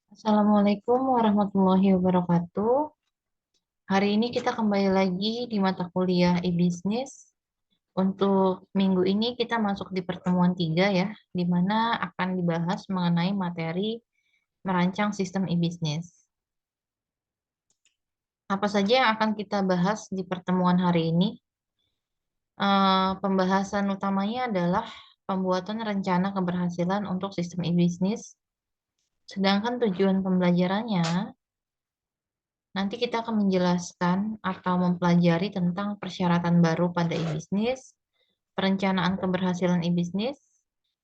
Assalamualaikum warahmatullahi wabarakatuh. Hari ini kita kembali lagi di mata kuliah e-business. Untuk minggu ini kita masuk di pertemuan 3 ya, di mana akan dibahas mengenai materi merancang sistem e-business. Apa saja yang akan kita bahas di pertemuan hari ini? Pembahasan utamanya adalah pembuatan rencana keberhasilan untuk sistem e-business. Sedangkan tujuan pembelajarannya nanti kita akan menjelaskan atau mempelajari tentang persyaratan baru pada e-bisnis, perencanaan keberhasilan e-bisnis,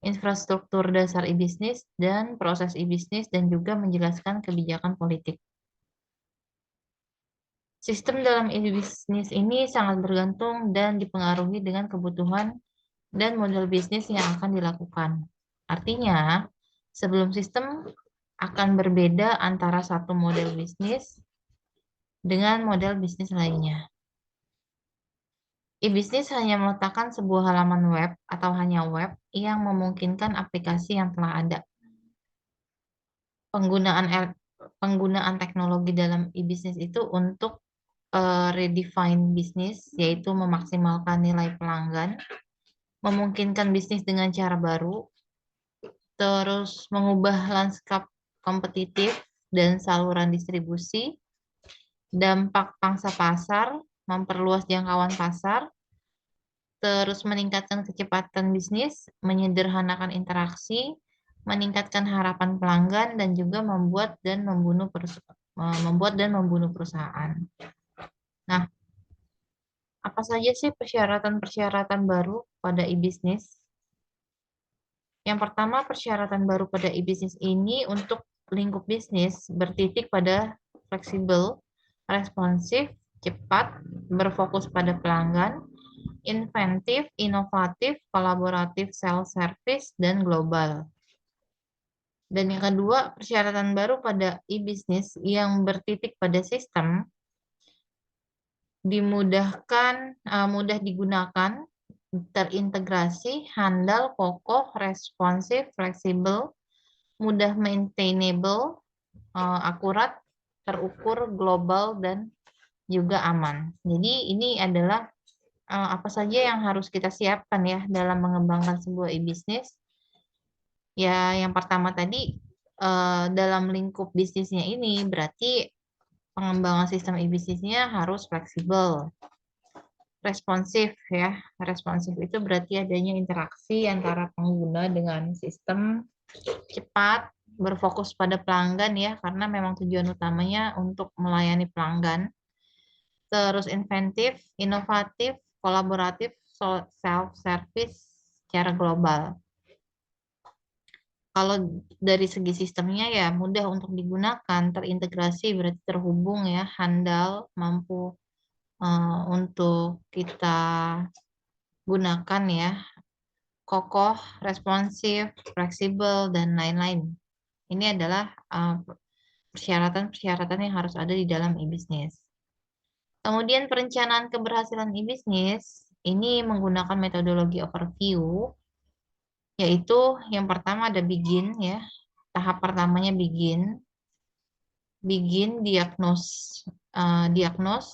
infrastruktur dasar e-bisnis, dan proses e-bisnis, dan juga menjelaskan kebijakan politik. Sistem dalam e-bisnis ini sangat bergantung dan dipengaruhi dengan kebutuhan dan model bisnis yang akan dilakukan. Artinya, sebelum sistem akan berbeda antara satu model bisnis dengan model bisnis lainnya. E-bisnis hanya meletakkan sebuah halaman web atau hanya web yang memungkinkan aplikasi yang telah ada. Penggunaan penggunaan teknologi dalam e-bisnis itu untuk redefine bisnis, yaitu memaksimalkan nilai pelanggan, memungkinkan bisnis dengan cara baru, terus mengubah lanskap kompetitif dan saluran distribusi, dampak pangsa pasar, memperluas jangkauan pasar, terus meningkatkan kecepatan bisnis, menyederhanakan interaksi, meningkatkan harapan pelanggan, dan juga membuat dan membunuh perusahaan. Nah, apa saja sih persyaratan-persyaratan baru pada e-bisnis? Yang pertama, persyaratan baru pada e-bisnis ini untuk lingkup bisnis bertitik pada fleksibel, responsif, cepat, berfokus pada pelanggan, inventif, inovatif, kolaboratif, self-service, dan global. Dan yang kedua, persyaratan baru pada e-bisnis yang bertitik pada sistem dimudahkan, mudah digunakan, terintegrasi, handal, kokoh, responsif, fleksibel, mudah maintainable, akurat, terukur, global, dan juga aman. Jadi ini adalah apa saja yang harus kita siapkan ya dalam mengembangkan sebuah e-bisnis. Ya, yang pertama tadi dalam lingkup bisnisnya ini berarti pengembangan sistem e-bisnisnya harus fleksibel, responsif ya. Responsif itu berarti adanya interaksi antara pengguna dengan sistem, cepat, berfokus pada pelanggan ya, karena memang tujuan utamanya untuk melayani pelanggan. Terus inventif, inovatif, kolaboratif, self-service secara global. Kalau dari segi sistemnya ya mudah untuk digunakan, terintegrasi berarti terhubung ya, handal, mampu untuk kita gunakan ya, kokoh, responsif, fleksibel, dan lain-lain. Ini adalah persyaratan-persyaratan yang harus ada di dalam e-bisnis. Kemudian perencanaan keberhasilan e-bisnis ini menggunakan metodologi overview, yaitu yang pertama ada begin ya. Tahap pertamanya begin. Begin, diagnose,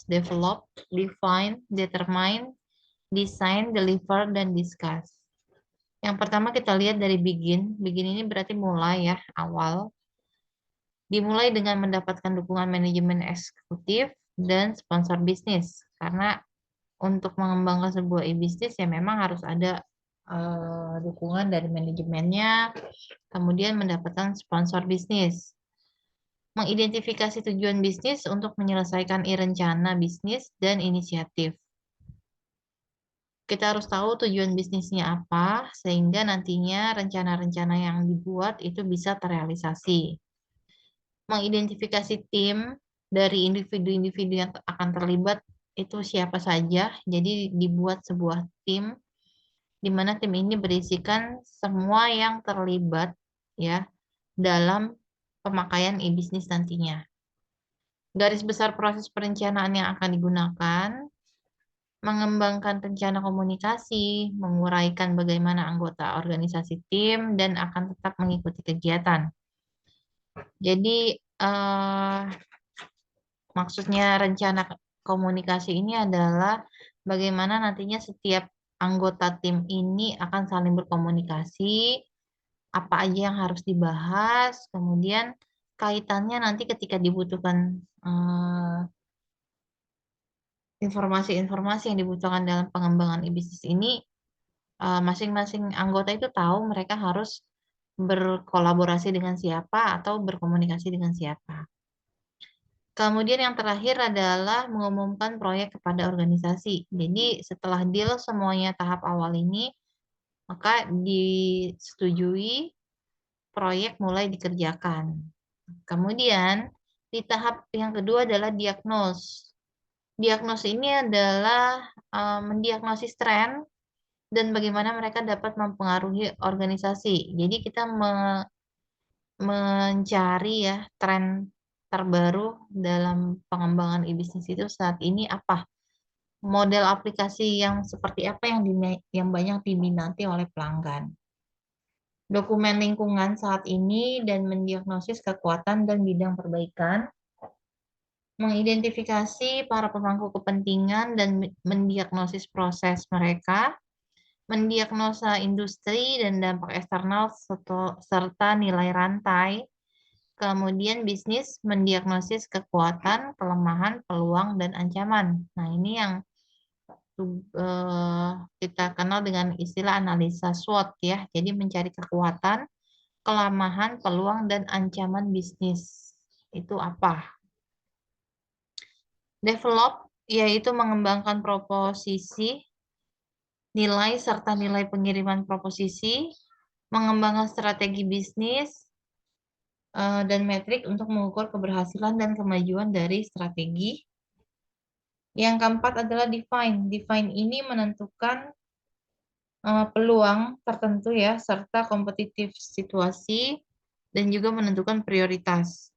develop, define, determine, design, deliver, dan discuss. Yang pertama kita lihat dari begin. Begin ini berarti mulai ya, awal. Dimulai dengan mendapatkan dukungan manajemen eksekutif dan sponsor bisnis. Karena untuk mengembangkan sebuah e-bisnis ya memang harus ada dukungan dari manajemennya, kemudian mendapatkan sponsor bisnis. Mengidentifikasi tujuan bisnis untuk menyelesaikan rencana bisnis dan inisiatif. Kita harus tahu tujuan bisnisnya apa, sehingga nantinya rencana-rencana yang dibuat itu bisa terrealisasi. Mengidentifikasi tim dari individu-individu yang akan terlibat itu siapa saja, jadi dibuat sebuah tim, di mana tim ini berisikan semua yang terlibat ya dalam pemakaian e-bisnis nantinya. Garis besar proses perencanaan yang akan digunakan, mengembangkan rencana komunikasi, menguraikan bagaimana anggota organisasi tim, dan akan tetap mengikuti kegiatan. Jadi maksudnya rencana komunikasi ini adalah bagaimana nantinya setiap anggota tim ini akan saling berkomunikasi, apa aja yang harus dibahas, kemudian kaitannya nanti ketika dibutuhkan informasi-informasi yang dibutuhkan dalam pengembangan e-bisnis ini, masing-masing anggota itu tahu mereka harus berkolaborasi dengan siapa atau berkomunikasi dengan siapa. Kemudian yang terakhir adalah mengumumkan proyek kepada organisasi. Jadi setelah deal semuanya tahap awal ini, maka disetujui proyek mulai dikerjakan. Kemudian di tahap yang kedua adalah diagnos. Diagnos ini adalah mendiagnosis tren dan bagaimana mereka dapat mempengaruhi organisasi. Jadi kita mencari ya tren terbaru dalam pengembangan e-bisnis itu saat ini apa, model aplikasi yang seperti apa yang banyak diminati oleh pelanggan. Dokumen lingkungan saat ini dan mendiagnosis kekuatan dan bidang perbaikan, mengidentifikasi para pemangku kepentingan dan mendiagnosis proses mereka, mendiagnosa industri dan dampak eksternal serta nilai rantai. Kemudian bisnis mendiagnosis kekuatan, kelemahan, peluang, dan ancaman. Nah, ini yang eh, kita kenal dengan istilah analisa SWOT ya. Jadi mencari kekuatan, kelemahan, peluang, dan ancaman bisnis. Itu apa? Develop yaitu mengembangkan proposisi, nilai serta nilai pengiriman proposisi, mengembangkan strategi bisnis, dan metrik untuk mengukur keberhasilan dan kemajuan dari strategi. Yang keempat adalah define. Define ini menentukan peluang tertentu ya, serta kompetitif situasi, dan juga menentukan prioritas.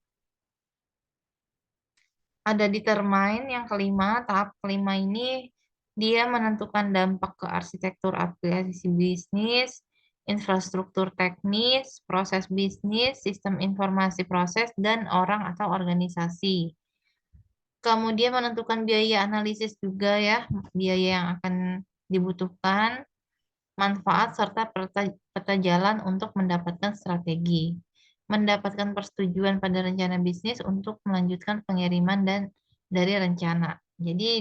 Ada determine yang kelima, tahap kelima ini dia menentukan dampak ke arsitektur aplikasi bisnis, infrastruktur teknis, proses bisnis, sistem informasi proses, dan orang atau organisasi. Kemudian menentukan biaya analisis juga ya, biaya yang akan dibutuhkan, manfaat serta peta jalan untuk mendapatkan strategi. Mendapatkan persetujuan pada rencana bisnis untuk melanjutkan pengiriman dan dari rencana. Jadi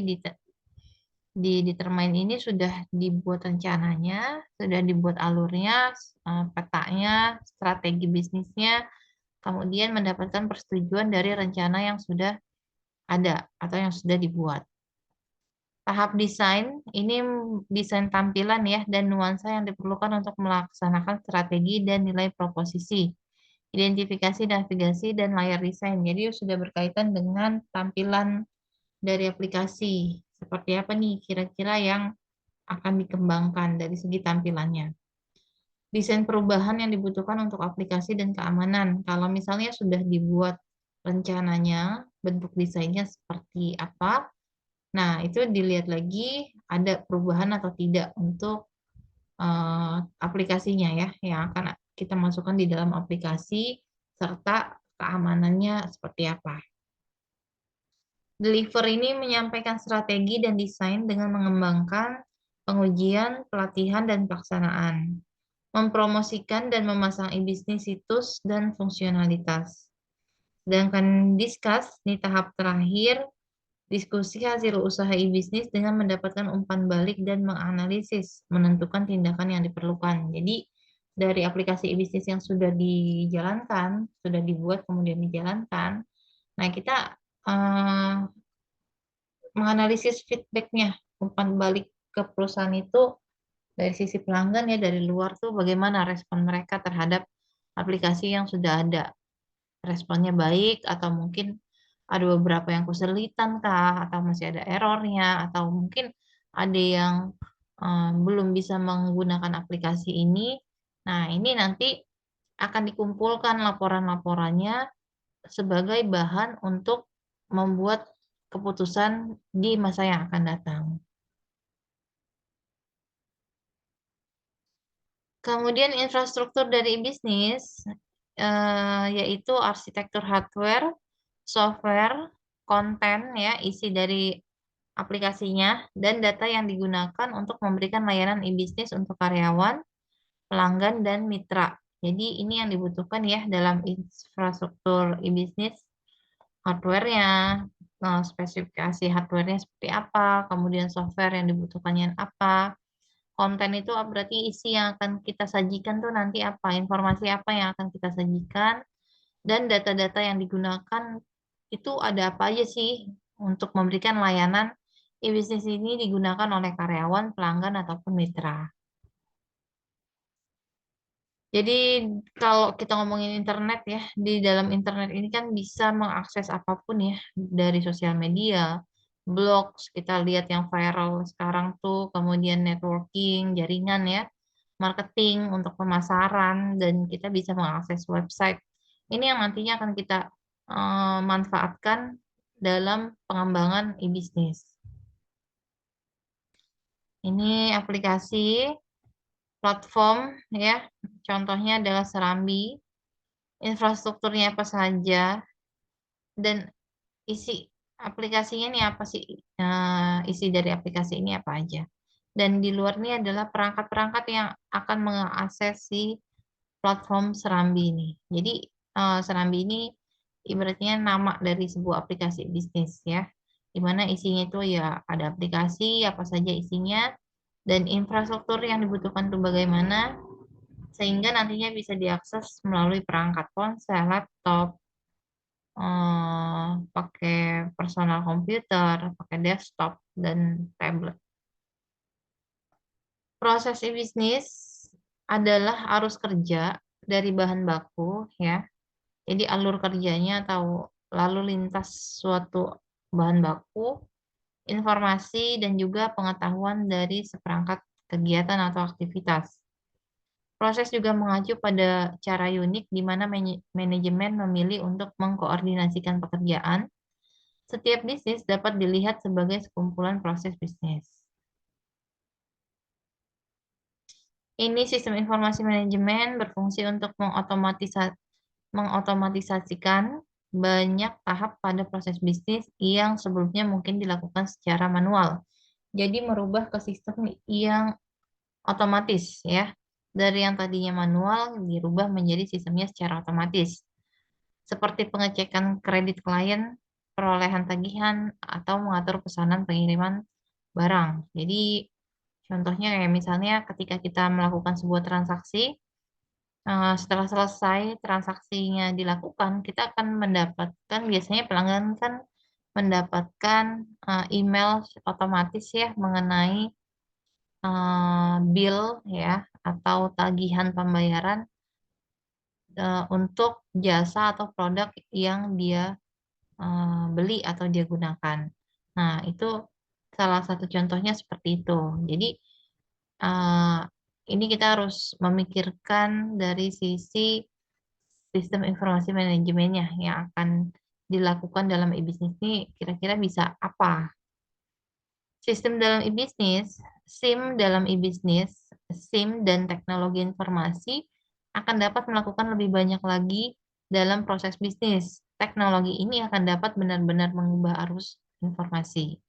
di determine ini sudah dibuat rencananya, sudah dibuat alurnya, petanya, strategi bisnisnya, kemudian mendapatkan persetujuan dari rencana yang sudah ada atau yang sudah dibuat. Tahap desain, ini desain tampilan ya dan nuansa yang diperlukan untuk melaksanakan strategi dan nilai proposisi. Identifikasi, navigasi, dan layar desain. Jadi sudah berkaitan dengan tampilan dari aplikasi. Seperti apa nih kira-kira yang akan dikembangkan dari segi tampilannya. Desain perubahan yang dibutuhkan untuk aplikasi dan keamanan. Kalau misalnya sudah dibuat rencananya, bentuk desainnya seperti apa, nah, itu dilihat lagi ada perubahan atau tidak untuk aplikasinya ya, yang akan kita masukkan di dalam aplikasi serta keamanannya seperti apa. Deliver ini menyampaikan strategi dan desain dengan mengembangkan pengujian, pelatihan, dan pelaksanaan. Mempromosikan dan memasang e-bisnis situs dan fungsionalitas. Sedangkan discuss di tahap terakhir diskusi hasil usaha e-bisnis dengan mendapatkan umpan balik dan menganalisis, menentukan tindakan yang diperlukan. Jadi, dari aplikasi e-bisnis yang sudah dijalankan, sudah dibuat kemudian dijalankan, nah kita eh, menganalisis feedbacknya, umpan balik ke perusahaan itu dari sisi pelanggan ya, dari luar tuh bagaimana respon mereka terhadap aplikasi yang sudah ada. Responnya baik atau mungkin ada beberapa yang kesulitan kah atau masih ada errornya atau mungkin ada yang belum bisa menggunakan aplikasi ini. Nah, ini nanti akan dikumpulkan laporan-laporannya sebagai bahan untuk membuat keputusan di masa yang akan datang. Kemudian infrastruktur dari bisnis yaitu arsitektur hardware, software, konten ya, isi dari aplikasinya, dan data yang digunakan untuk memberikan layanan e-bisnis untuk karyawan, pelanggan, dan mitra. Jadi ini yang dibutuhkan ya dalam infrastruktur e-bisnis, hardware-nya, spesifikasi hardware-nya seperti apa, kemudian software yang dibutuhkannya apa, konten itu berarti isi yang akan kita sajikan tuh nanti apa, informasi apa yang akan kita sajikan, dan data-data yang digunakan itu ada apa aja sih untuk memberikan layanan e-bisnis ini digunakan oleh karyawan, pelanggan, ataupun mitra. Jadi kalau kita ngomongin internet ya, di dalam internet ini kan bisa mengakses apapun ya, dari sosial media, blog, kita lihat yang viral sekarang tuh, kemudian networking, jaringan ya, marketing untuk pemasaran, dan kita bisa mengakses website. Ini yang nantinya akan kita manfaatkan dalam pengembangan e-bisnis. Ini aplikasi, platform ya, contohnya adalah Serambi, infrastrukturnya apa saja, dan isi aplikasinya ini apa sih, isi dari aplikasi ini apa aja. Dan di luarnya adalah perangkat-perangkat yang akan mengakses si platform Serambi ini. Jadi Serambi ini ibaratnya nama dari sebuah aplikasi bisnis ya, di mana isinya itu ya ada aplikasi apa saja isinya, dan infrastruktur yang dibutuhkan itu bagaimana, sehingga nantinya bisa diakses melalui perangkat ponsel, laptop, pakai personal komputer, pakai desktop, dan tablet. Proses e-bisnis adalah arus kerja dari bahan baku ya. Jadi alur kerjanya atau lalu lintas suatu bahan baku, informasi, dan juga pengetahuan dari seperangkat kegiatan atau aktivitas. Proses juga mengacu pada cara unik di mana manajemen memilih untuk mengkoordinasikan pekerjaan. Setiap bisnis dapat dilihat sebagai sekumpulan proses bisnis. Ini sistem informasi manajemen berfungsi untuk mengotomatisasikan banyak tahap pada proses bisnis yang sebelumnya mungkin dilakukan secara manual. Jadi merubah ke sistem yang otomatis ya. Dari yang tadinya manual dirubah menjadi sistemnya secara otomatis. Seperti pengecekan kredit klien, perolehan tagihan, atau mengatur pesanan pengiriman barang. Jadi contohnya kayak misalnya ketika kita melakukan sebuah transaksi, setelah selesai transaksinya dilakukan, kita akan mendapatkan, biasanya pelanggan kan mendapatkan email otomatis ya mengenai bill ya atau tagihan pembayaran untuk jasa atau produk yang dia beli atau dia gunakan. Nah, itu salah satu contohnya seperti itu. Jadi, eh, ini kita harus memikirkan dari sisi sistem informasi manajemennya yang akan dilakukan dalam e-bisnis ini kira-kira bisa apa. Sistem dalam e-bisnis, SIM dalam e-bisnis, SIM dan teknologi informasi akan dapat melakukan lebih banyak lagi dalam proses bisnis. Teknologi ini akan dapat benar-benar mengubah arus informasi.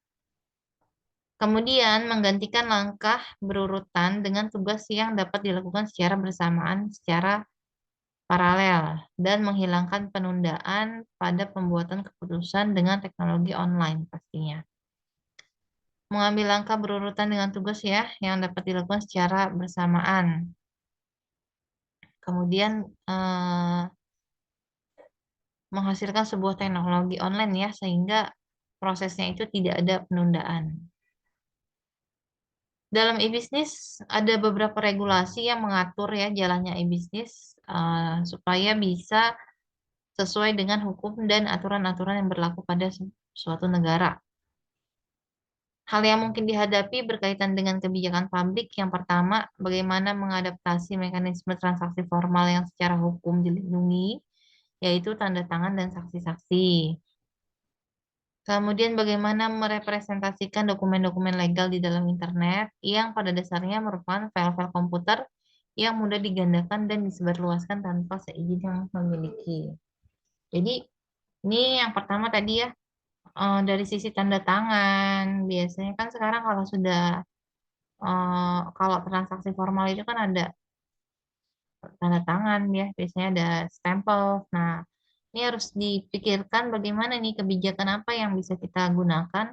Kemudian menggantikan langkah berurutan dengan tugas yang dapat dilakukan secara bersamaan, secara paralel, dan menghilangkan penundaan pada pembuatan keputusan dengan teknologi online pastinya. Mengambil langkah berurutan dengan tugas ya yang dapat dilakukan secara bersamaan. Kemudian menghasilkan sebuah teknologi online ya sehingga prosesnya itu tidak ada penundaan. Dalam e-bisnis ada beberapa regulasi yang mengatur ya jalannya e-bisnis supaya bisa sesuai dengan hukum dan aturan-aturan yang berlaku pada suatu negara. Hal yang mungkin dihadapi berkaitan dengan kebijakan publik, yang pertama, bagaimana mengadaptasi mekanisme transaksi formal yang secara hukum dilindungi, yaitu tanda tangan dan saksi-saksi. Kemudian bagaimana merepresentasikan dokumen-dokumen legal di dalam internet yang pada dasarnya merupakan file-file komputer yang mudah digandakan dan disebarluaskan tanpa seizin yang memiliki. Jadi ini yang pertama tadi ya, dari sisi tanda tangan. Biasanya kan sekarang kalau sudah kalau transaksi formal itu kan ada tanda tangan ya, biasanya ada stempel. Nah, ini harus dipikirkan bagaimana nih kebijakan apa yang bisa kita gunakan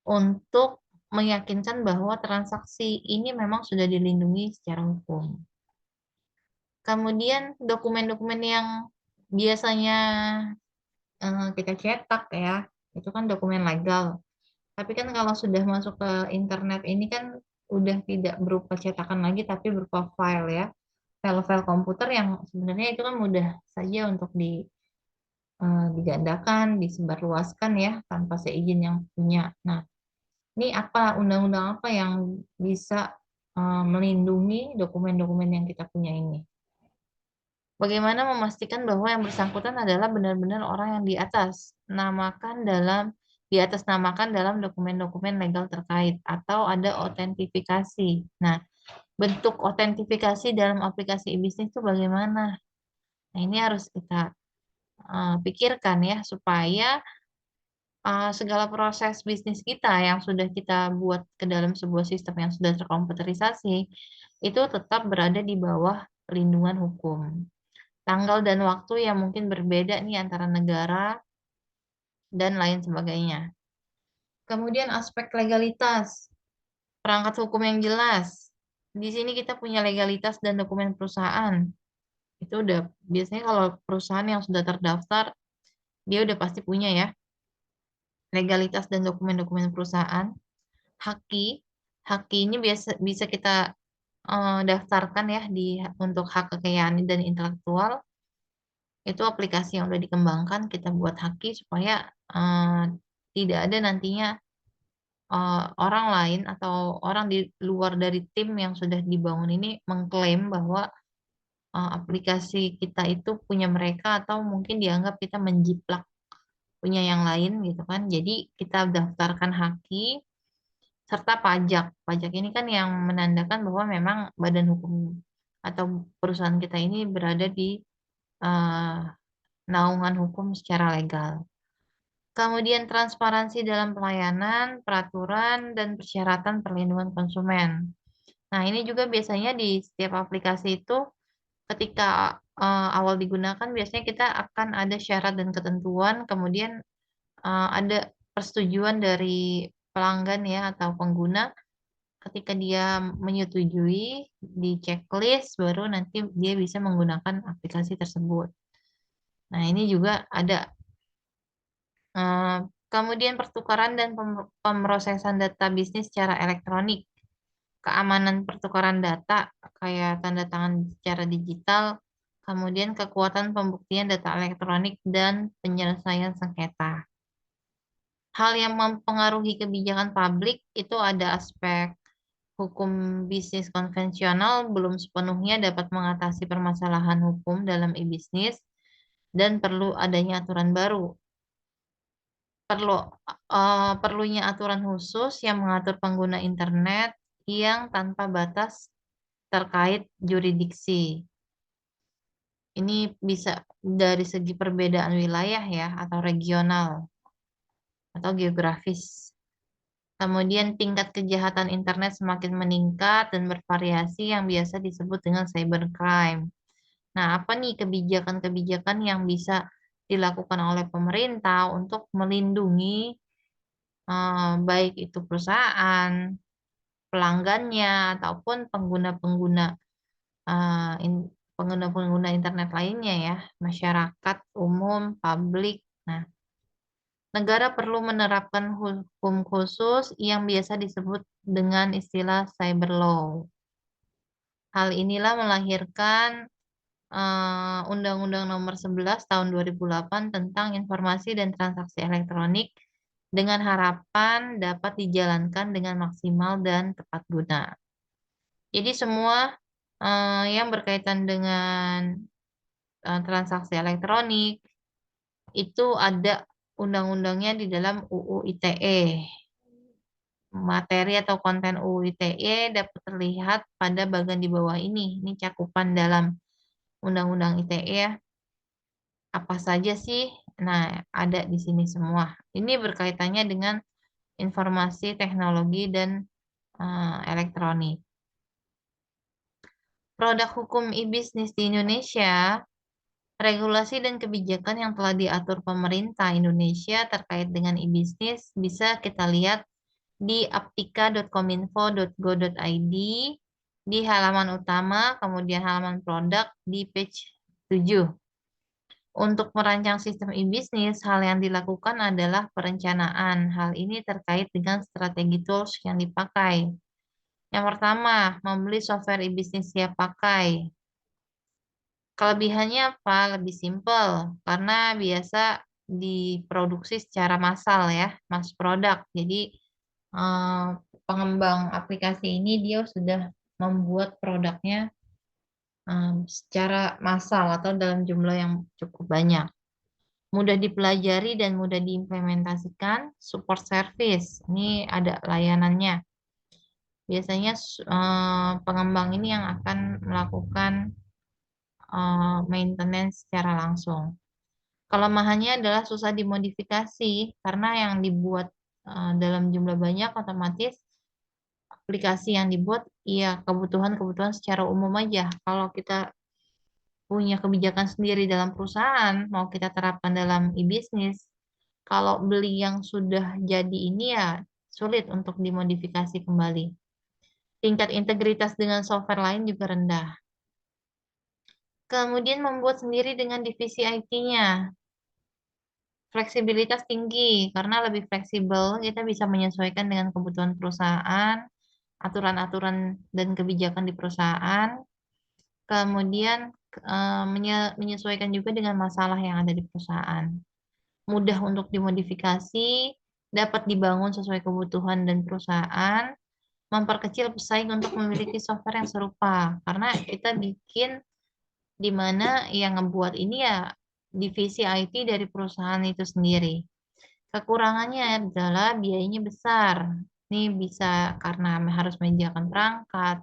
untuk meyakinkan bahwa transaksi ini memang sudah dilindungi secara hukum. Kemudian dokumen-dokumen yang biasanya kita cetak ya, itu kan dokumen legal. Tapi kan kalau sudah masuk ke internet ini kan udah tidak berupa cetakan lagi, tapi berupa file ya. File-file komputer yang sebenarnya itu kan mudah saja untuk digandakan, disebarluaskan ya, tanpa seizin yang punya. Nah, ini apa, undang-undang apa yang bisa melindungi dokumen-dokumen yang kita punya ini? Bagaimana memastikan bahwa yang bersangkutan adalah benar-benar orang yang di atas namakan dalam dokumen-dokumen legal terkait atau ada autentifikasi. Nah, bentuk autentifikasi dalam aplikasi e-bisnis itu bagaimana? Nah, ini harus kita pikirkan ya supaya segala proses bisnis kita yang sudah kita buat ke dalam sebuah sistem yang sudah terkomputerisasi itu tetap berada di bawah perlindungan hukum. Tanggal dan waktu yang mungkin berbeda nih antara negara dan lain sebagainya. Kemudian aspek legalitas, perangkat hukum yang jelas. Di sini kita punya legalitas dan dokumen perusahaan. Itu udah biasanya kalau perusahaan yang sudah terdaftar, dia udah pasti punya ya legalitas dan dokumen-dokumen perusahaan. Haki, Haki ini biasa bisa kita daftarkan ya untuk hak kekayaan dan intelektual. Itu aplikasi yang udah dikembangkan, kita buat Haki supaya tidak ada nantinya orang lain atau orang di luar dari tim yang sudah dibangun ini mengklaim bahwa aplikasi kita itu punya mereka atau mungkin dianggap kita menjiplak punya yang lain gitu kan. Jadi kita daftarkan Haki serta pajak. Pajak ini kan yang menandakan bahwa memang badan hukum atau perusahaan kita ini berada di eh, naungan hukum secara legal. Kemudian transparansi dalam pelayanan, peraturan, dan persyaratan perlindungan konsumen. Nah, ini juga biasanya di setiap aplikasi itu ketika awal digunakan biasanya kita akan ada syarat dan ketentuan, kemudian ada persetujuan dari pelanggan ya atau pengguna. Ketika dia menyetujui di checklist, baru nanti dia bisa menggunakan aplikasi tersebut. Nah, ini juga ada. Eh, Kemudian pertukaran dan pemrosesan data bisnis secara elektronik. Keamanan pertukaran data kayak tanda tangan secara digital, kemudian kekuatan pembuktian data elektronik dan penyelesaian sengketa. Hal yang mempengaruhi kebijakan publik itu ada aspek hukum bisnis konvensional belum sepenuhnya dapat mengatasi permasalahan hukum dalam e-bisnis dan perlu adanya aturan baru. Perlu perlunya aturan khusus yang mengatur pengguna internet yang tanpa batas terkait jurisdiksi. Ini bisa dari segi perbedaan wilayah ya atau regional atau geografis. Kemudian tingkat kejahatan internet semakin meningkat dan bervariasi yang biasa disebut dengan cybercrime. Nah, apa nih kebijakan-kebijakan yang bisa dilakukan oleh pemerintah untuk melindungi baik itu perusahaan, pelanggannya, ataupun pengguna-pengguna eh, in- pengguna-pengguna internet lainnya ya, masyarakat umum, publik. Nah, negara perlu menerapkan hukum khusus yang biasa disebut dengan istilah cyber law. Hal inilah melahirkan Undang-Undang Nomor 11 Tahun 2008 tentang Informasi dan Transaksi Elektronik dengan harapan dapat dijalankan dengan maksimal dan tepat guna. Jadi semua yang berkaitan dengan transaksi elektronik itu ada undang-undangnya di dalam UU ITE. materi atau konten UU ITE dapat terlihat pada bagian di bawah ini. Ini cakupan dalam Undang-Undang ITE ya. Apa saja sih? Nah, ada di sini semua. Ini berkaitannya dengan informasi teknologi dan elektronik. Produk hukum e-bisnis di Indonesia, regulasi dan kebijakan yang telah diatur pemerintah Indonesia terkait dengan e-bisnis bisa kita lihat di aptika.kominfo.go.id, di halaman utama, kemudian halaman produk di page 7. Untuk merancang sistem e-bisnis, hal yang dilakukan adalah perencanaan. Hal ini terkait dengan strategi tools yang dipakai. Yang pertama, membeli software e-bisnis siap pakai. Kelebihannya apa? Lebih simpel, karena biasa diproduksi secara massal ya, mass product. Jadi, eh, pengembang aplikasi ini dia sudah membuat produknya secara massal atau dalam jumlah yang cukup banyak. Mudah dipelajari dan mudah diimplementasikan. Support service, ini ada layanannya. Biasanya pengembang ini yang akan melakukan maintenance secara langsung. Kelemahannya adalah susah dimodifikasi karena yang dibuat dalam jumlah banyak, otomatis aplikasi yang dibuat ya kebutuhan-kebutuhan secara umum aja. Kalau kita punya kebijakan sendiri dalam perusahaan, mau kita terapkan dalam e-bisnis, kalau beli yang sudah jadi ini ya sulit untuk dimodifikasi kembali. Tingkat integritas dengan software lain juga rendah. Kemudian membuat sendiri dengan divisi IT-nya. Fleksibilitas tinggi karena lebih fleksibel, kita bisa menyesuaikan dengan kebutuhan perusahaan, aturan-aturan dan kebijakan di perusahaan. Kemudian menyesuaikan juga dengan masalah yang ada di perusahaan. Mudah untuk dimodifikasi, dapat dibangun sesuai kebutuhan dan perusahaan, memperkecil pesaing untuk memiliki software yang serupa. Karena kita bikin di mana yang ngebuat ini ya divisi IT dari perusahaan itu sendiri. Kekurangannya adalah biayanya besar. Ini bisa karena harus menyediakan perangkat,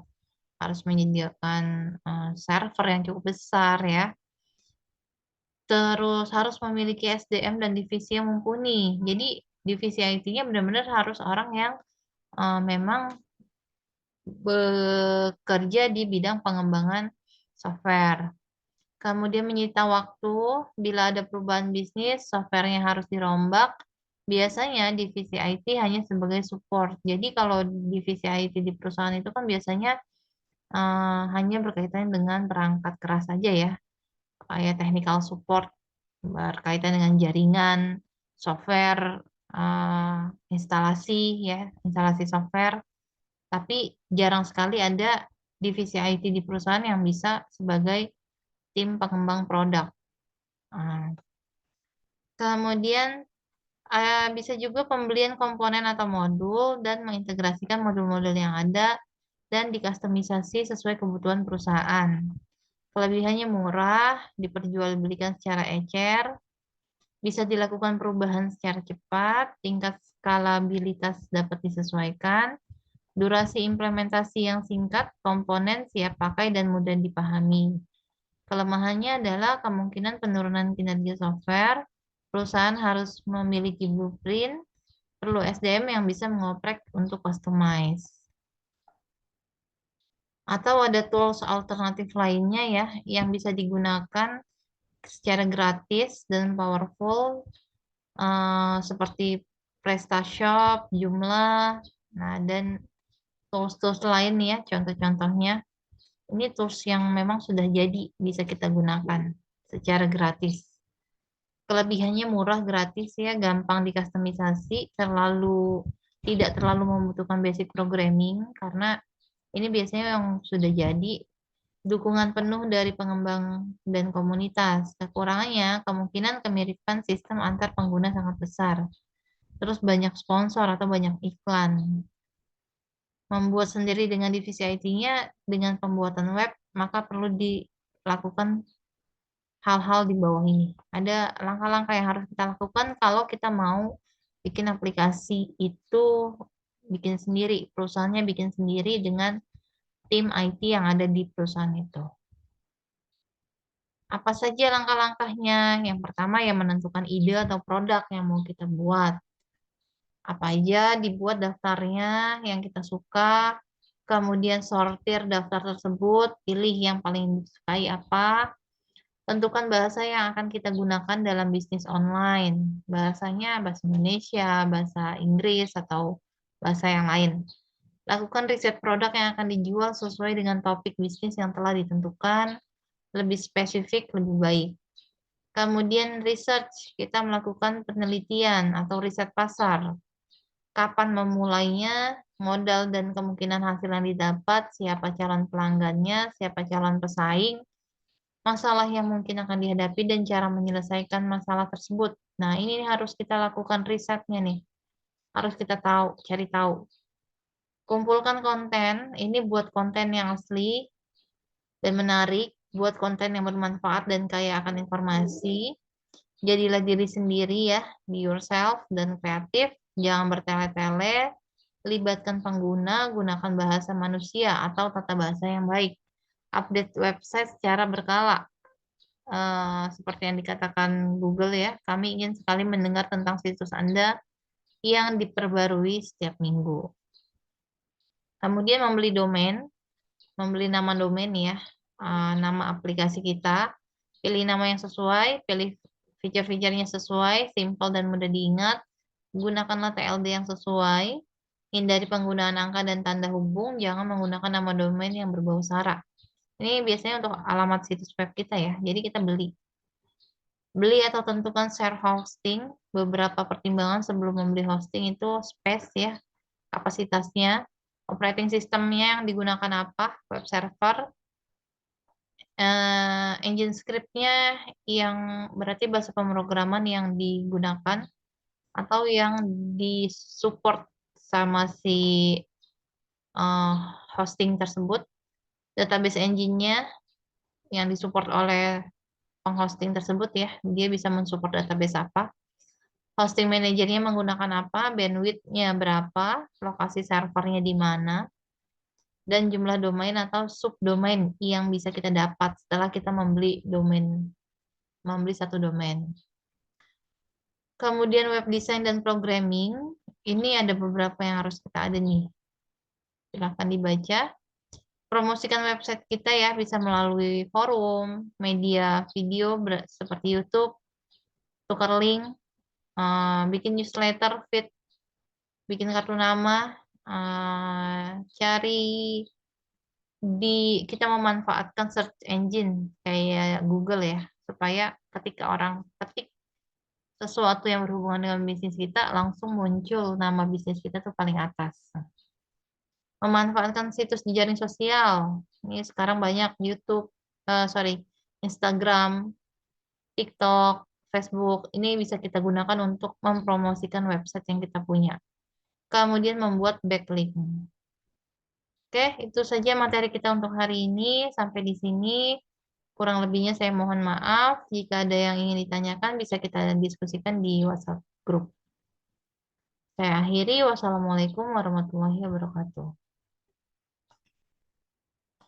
harus menyediakan server yang cukup besar ya. Terus harus memiliki SDM dan divisi yang mumpuni. Jadi divisi IT-nya benar-benar harus orang yang memang bekerja di bidang pengembangan software. Kemudian menyita waktu, bila ada perubahan bisnis, softwarenya harus dirombak. Biasanya divisi IT hanya sebagai support. Jadi kalau divisi IT di perusahaan itu kan biasanya hanya berkaitan dengan perangkat keras saja ya, kayak technical support berkaitan dengan jaringan, software, instalasi ya, instalasi software. Tapi jarang sekali ada divisi IT di perusahaan yang bisa sebagai tim pengembang produk. Nah, kemudian bisa juga pembelian komponen atau modul dan mengintegrasikan modul-modul yang ada dan dikustomisasi sesuai kebutuhan perusahaan. Kelebihannya murah, diperjualbelikan secara ecer, bisa dilakukan perubahan secara cepat, tingkat skalabilitas dapat disesuaikan, durasi implementasi yang singkat, komponen siap pakai dan mudah dipahami. Kelemahannya adalah kemungkinan penurunan kinerja software, perusahaan harus memiliki blueprint, perlu SDM yang bisa mengoprek untuk customize. Atau ada tools alternatif lainnya ya yang bisa digunakan secara gratis dan powerful seperti PrestaShop, Joomla, nah dan tools-tools lain ya contoh-contohnya. Ini tools yang memang sudah jadi bisa kita gunakan secara gratis. Kelebihannya murah, gratis ya, gampang dikustomisasi, tidak terlalu membutuhkan basic programming karena ini biasanya yang sudah jadi, dukungan penuh dari pengembang dan komunitas. Kekurangannya kemungkinan kemiripan sistem antar pengguna sangat besar. Terus banyak sponsor atau banyak iklan. Membuat sendiri dengan divisi IT-nya dengan pembuatan web, maka perlu dilakukan hal-hal di bawah ini. Ada langkah-langkah yang harus kita lakukan kalau kita mau bikin aplikasi itu bikin sendiri, perusahaannya bikin sendiri dengan tim IT yang ada di perusahaan itu. Apa saja langkah-langkahnya? Yang pertama ya menentukan ide atau produk yang mau kita buat. Apa aja dibuat daftarnya yang kita suka, kemudian sortir daftar tersebut, pilih yang paling disukai apa, tentukan bahasa yang akan kita gunakan dalam bisnis online. Bahasanya bahasa Indonesia, bahasa Inggris, atau bahasa yang lain. Lakukan riset produk yang akan dijual sesuai dengan topik bisnis yang telah ditentukan, lebih spesifik, lebih baik. Kemudian research, kita melakukan penelitian atau riset pasar. Kapan memulainya, modal dan kemungkinan hasil yang didapat, siapa calon pelanggannya, siapa calon pesaing, masalah yang mungkin akan dihadapi, dan cara menyelesaikan masalah tersebut. Nah, ini harus kita lakukan risetnya nih. Harus kita tahu, cari tahu. Kumpulkan konten, ini buat konten yang asli dan menarik, buat konten yang bermanfaat dan kaya akan informasi. Jadilah diri sendiri ya, be yourself dan kreatif, jangan bertele-tele, libatkan pengguna, gunakan bahasa manusia atau tata bahasa yang baik. Update website secara berkala. Seperti yang dikatakan Google ya, kami ingin sekali mendengar tentang situs Anda yang diperbarui setiap minggu. Kemudian membeli nama domain ya, nama aplikasi kita, pilih nama yang sesuai, pilih fitur-fiturnya sesuai, simple dan mudah diingat, gunakanlah TLD yang sesuai, hindari penggunaan angka dan tanda hubung, jangan menggunakan nama domain yang berbau sara. Ini biasanya untuk alamat situs web kita ya, jadi kita beli. Beli atau tentukan share hosting, beberapa pertimbangan sebelum membeli hosting itu space ya, kapasitasnya, operating systemnya yang digunakan apa, web server, engine scriptnya yang berarti bahasa pemrograman yang digunakan atau yang disupport sama si eh, hosting tersebut, database engine-nya yang disupport oleh penghosting tersebut ya, dia bisa mensupport database apa, hosting manajernya menggunakan apa, bandwidth-nya berapa, lokasi servernya di mana, dan jumlah domain atau subdomain yang bisa kita dapat setelah kita membeli satu domain. Kemudian web design dan programming, ini ada beberapa yang harus kita ada nih. Silahkan dibaca. Promosikan website kita ya, bisa melalui forum, media video seperti YouTube, tukar link, bikin newsletter, feed, bikin kartu nama, cari kita memanfaatkan search engine kayak Google ya, supaya ketika orang ketik sesuatu yang berhubungan dengan bisnis kita, langsung muncul nama bisnis kita tuh paling atas. Memanfaatkan situs di jaring sosial. Ini sekarang banyak YouTube, Instagram, TikTok, Facebook. Ini bisa kita gunakan untuk mempromosikan website yang kita punya. Kemudian membuat backlink. Oke, itu saja materi kita untuk hari ini. Sampai di sini. Kurang lebihnya saya mohon maaf. Jika ada yang ingin ditanyakan, bisa kita diskusikan di WhatsApp grup. Saya akhiri. Wassalamualaikum warahmatullahi wabarakatuh.